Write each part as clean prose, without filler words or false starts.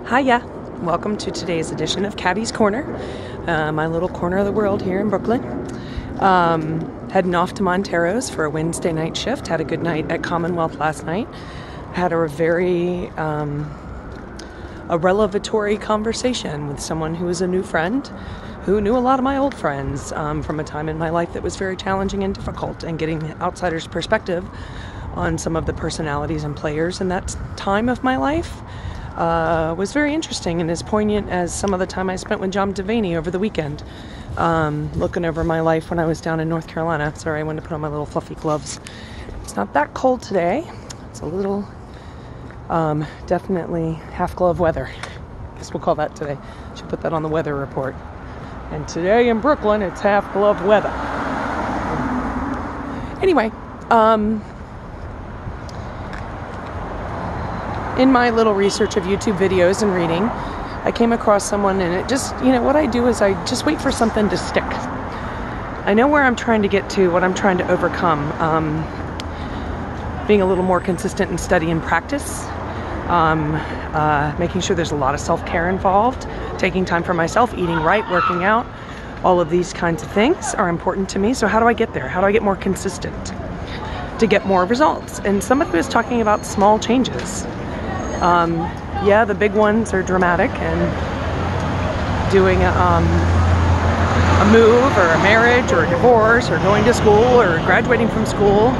Hiya! Welcome to today's edition of Cabby's Corner, my little corner of the world here in Brooklyn. Heading off to Montero's for a Wednesday night shift. Had a good night at Commonwealth last night. Had a very a revelatory conversation with someone who is a new friend, who knew a lot of my old friends from a time in my life that was very challenging and difficult, and getting outsiders' perspective on some of the personalities and players in that time of my life was very interesting and as poignant as some of the time I spent with John Devaney over the weekend, looking over my life when I was down in North Carolina. Sorry, I wanted to put on my little fluffy gloves. It's not that cold today. It's a little, definitely half glove weather. I guess we'll call that today. Should put that on the weather report. And today in Brooklyn, it's half glove weather. Anyway, in my little research of YouTube videos and reading, I came across someone, and it just, what I do is I just wait for something to stick. I know where I'm trying to get to, what I'm trying to overcome. Being a little more consistent in study and practice. Making sure there's a lot of self-care involved. Taking time for myself, eating right, working out. All of these kinds of things are important to me. So how do I get there? How do I get more consistent to get more results? And somebody was talking about small changes. Yeah, the big ones are dramatic, and doing a move or a marriage or a divorce or going to school or graduating from school.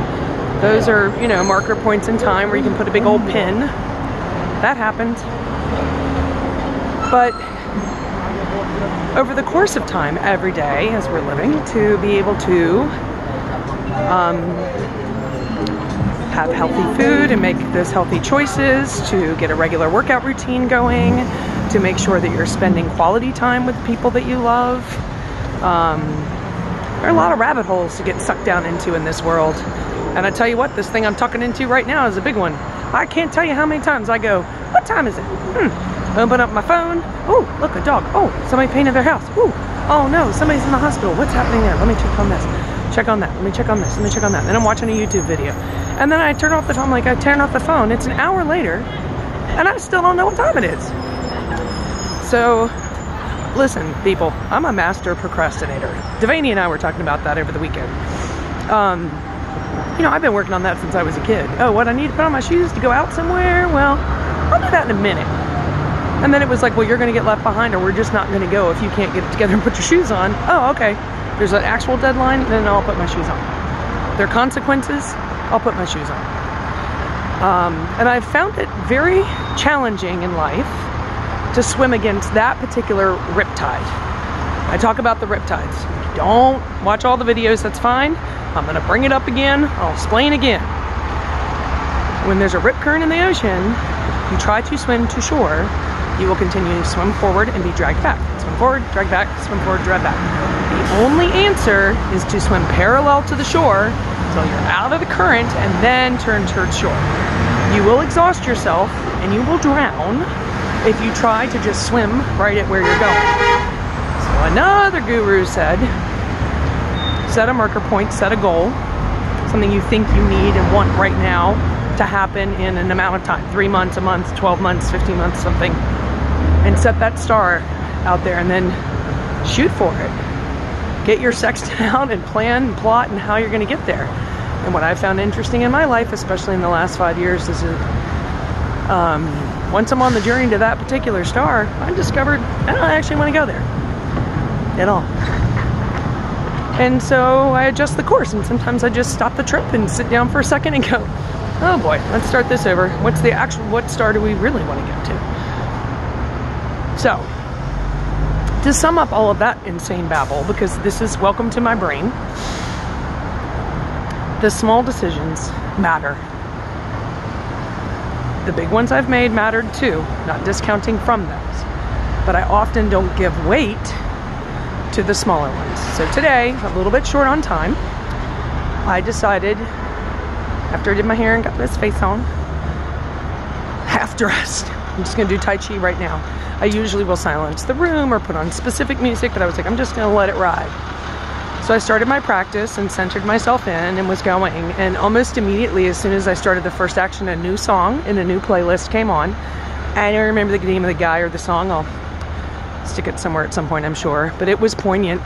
Those are, marker points in time where you can put a big old pin. That happened. But over the course of time, every day as we're living, to be able to have healthy food and make those healthy choices, to get a regular workout routine going, to make sure that you're spending quality time with people that you love. There are a lot of rabbit holes to get sucked down into in this world. And I tell you what, this thing I'm tucking into right now is a big one. I can't tell you how many times I go, what time is it? Open up my phone. Oh, look, a dog. Oh, somebody painted their house. Ooh. Oh no, somebody's in the hospital. What's happening there? Let me check on this. Check on that. Let me check on this. Let me check on that. Then I'm watching a YouTube video. And then I turn off the phone. I turn off the phone. It's an hour later, and I still don't know what time it is. So, listen, people. I'm a master procrastinator. Devaney and I were talking about that over the weekend. I've been working on that since I was a kid. Oh, what, I need to put on my shoes to go out somewhere? Well, I'll do that in a minute. And then it was like, well, you're going to get left behind, or we're just not going to go if you can't get it together and put your shoes on. Oh, okay. There's an actual deadline, then I'll put my shoes on. There are consequences, I'll put my shoes on. And I've found it very challenging in life to swim against that particular riptide. I talk about the riptides. Don't watch all the videos, that's fine. I'm going to bring it up again. I'll explain again. When there's a rip current in the ocean, you try to swim to shore, you will continue to swim forward and be dragged back. Swim forward, drag back, swim forward, drag back. The only answer is to swim parallel to the shore until you're out of the current and then turn towards shore. You will exhaust yourself and you will drown if you try to just swim right at where you're going. So another guru said, set a marker point, set a goal, something you think you need and want right now to happen in an amount of time, 3 months, a month, 12 months, 15 months, something, and set that star out there and then shoot for it. Get your sextant out and plan and plot and how you're going to get there. And what I found interesting in my life, especially in the last 5 years, is that once I'm on the journey to that particular star, I discovered I don't actually want to go there at all. And so I adjust the course, and sometimes I just stop the trip and sit down for a second and go, oh boy, let's start this over. What star do we really want to get to? So, to sum up all of that insane babble, because this is welcome to my brain, the small decisions matter. The big ones I've made mattered too, not discounting from those. But I often don't give weight to the smaller ones. So today, a little bit short on time, I decided, after I did my hair and got this face on, half dressed, I'm just gonna do Tai Chi right now. I usually will silence the room or put on specific music, but I was like, I'm just gonna let it ride. So I started my practice and centered myself in and was going, and almost immediately, as soon as I started the first action, a new song in a new playlist came on. I don't remember the name of the guy or the song. I'll stick it somewhere at some point, I'm sure. But it was poignant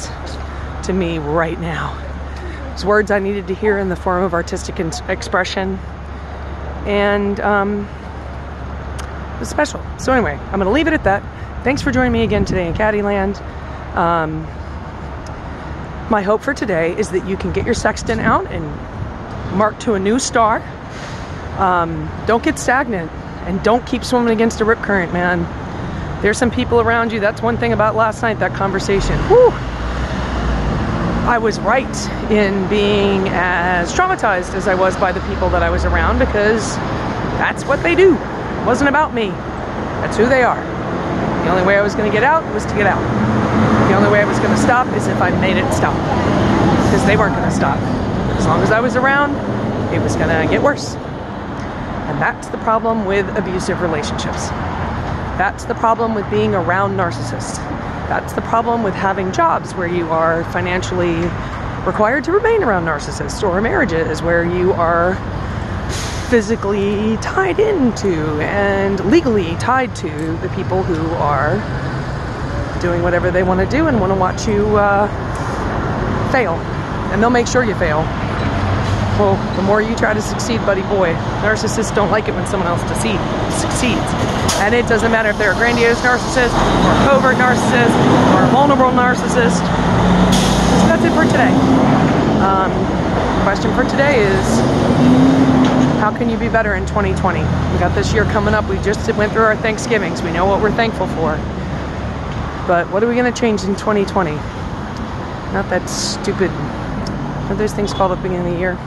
to me right now. It was words I needed to hear in the form of artistic expression. And it was special. So anyway, I'm going to leave it at that. Thanks for joining me again today in Caddyland. My hope for today is that you can get your sextant out and mark to a new star. Don't get stagnant and don't keep swimming against a rip current, man. There's some people around you. That's one thing about last night, that conversation. Whew. I was right in being as traumatized as I was by the people that I was around, because that's what they do. It wasn't about me. That's who they are. The only way I was going to get out was to get out. The only way I was going to stop is if I made it stop, because they weren't going to stop. As long as I was around, it was going to get worse. And that's the problem with abusive relationships. That's the problem with being around narcissists. That's the problem with having jobs where you are financially required to remain around narcissists, or marriages where you are physically tied into and legally tied to the people who are doing whatever they want to do and want to watch you fail. And they'll make sure you fail. Well, the more you try to succeed, buddy boy, narcissists don't like it when someone else succeeds. And it doesn't matter if they're a grandiose narcissist, or a covert narcissist, or a vulnerable narcissist. So that's it for today. Question for today is, how can you be better in 2020? We got this year coming up. We just went through our Thanksgivings. We know what we're thankful for. But what are we going to change in 2020? Not that stupid, what are those things called at the beginning of the year?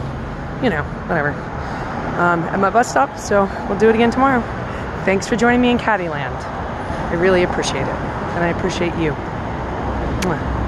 You know, whatever. At my bus stop, so we'll do it again tomorrow. Thanks for joining me in Caddyland. I really appreciate it. And I appreciate you. Mwah.